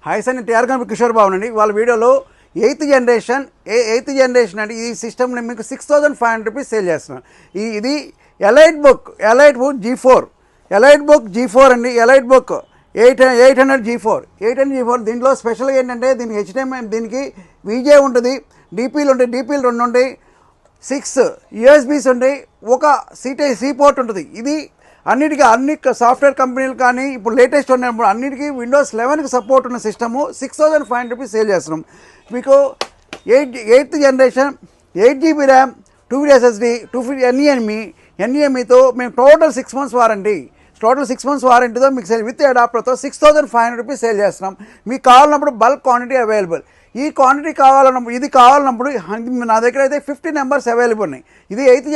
Hi sir, నేను TR company Kishore Babu అండి. వాళ్ళ వీడియోలో ఎయిత్ జనరేషన్ అండి. ఈ సిస్టమ్ని మీకు 6500 రూపీస్ సేల్ చేస్తున్నాను. ఇది ఎలైట్ బుక్ G4 అండి. ఎలైట్ బుక్ 800 G4 దీంట్లో స్పెషల్గా ఏంటంటే దీనికి HDMI, దీనికి VGA ఉంటుంది, DPలు 2 ఉంటాయి, 6 USBs ఉంటాయి, ఒక C పోర్ట్ ఉంటుంది. ఇది అన్ని సాఫ్ట్వేర్ కంపెనీలు కానీ ఇప్పుడు లేటెస్ట్ ఉన్నప్పుడు అన్నిటికీ Windows 11కి సపోర్ట్ ఉన్న సిస్టము 6500 రూపీస్ సేల్ చేస్తున్నాం. మీకు 8th generation 8GB RAM 2 SSD 250 NVMeతో మేము టోటల్ 6 months వారంటీతో మీకు సేల్ విత్ అడాప్టర్తో 6500 రూపీస్ సేల్ చేస్తున్నాం. మీకు కావాలన్నప్పుడు బల్క్ క్వాంటిటీ అవైలబుల్. ఈ క్వాంటిటీ కావాలన్నప్పుడు నా దగ్గర అయితే 50 నెంబర్స్ అవైలబుల్ ఉన్నాయి. ఇది 8th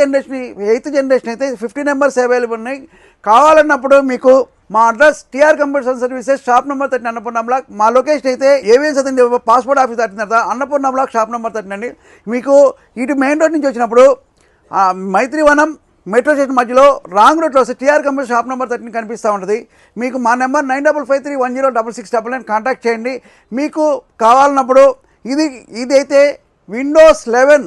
జనరేషన్ అయితే 50 నెంబర్స్ అవైలబుల్ ఉన్నాయి. కావాలన్నప్పుడు మీకు మా address TR computers and services, shop number 30 Annapurna block. మా లొకేషన్ అయితే ఏవిఎన్ సతండి passport office 30 Annapurna block, shop number 30 అండి. మీకు ఇటు మెయిన్ రోడ్ నుంచి వచ్చినప్పుడు మైత్రివనం మెట్రో స్టేషన్ మధ్యలో రాంగ్ రూట్లో వస్తే టీఆర్ కంప్యూటర్ షాప్ నెంబర్ 30 కనిపిస్తూ ఉంటుంది. మీకు మా నెంబర్ 9553106666 కాంటాక్ట్ చేయండి. మీకు కావాలన్నప్పుడు ఇది అయితే Windows 11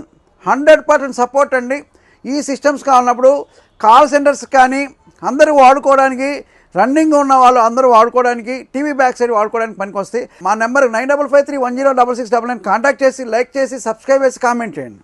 100% సపోర్ట్ అండి. ఈ సిస్టమ్స్ కావాలన్నప్పుడు కాల్ సెంటర్స్ కానీ అందరూ వాడుకోవడానికి, రన్నింగ్ ఉన్న వాళ్ళు అందరూ వాడుకోవడానికి, టీవీ బ్యాక్ సైడ్ వాడుకోవడానికి పనికి వస్తాయి. మా నెంబర్ 9553106666 కాంటాక్ట్ చేసి, లైక్ చేసి, సబ్స్క్రైబ్ చేసి, కామెంట్ చేయండి.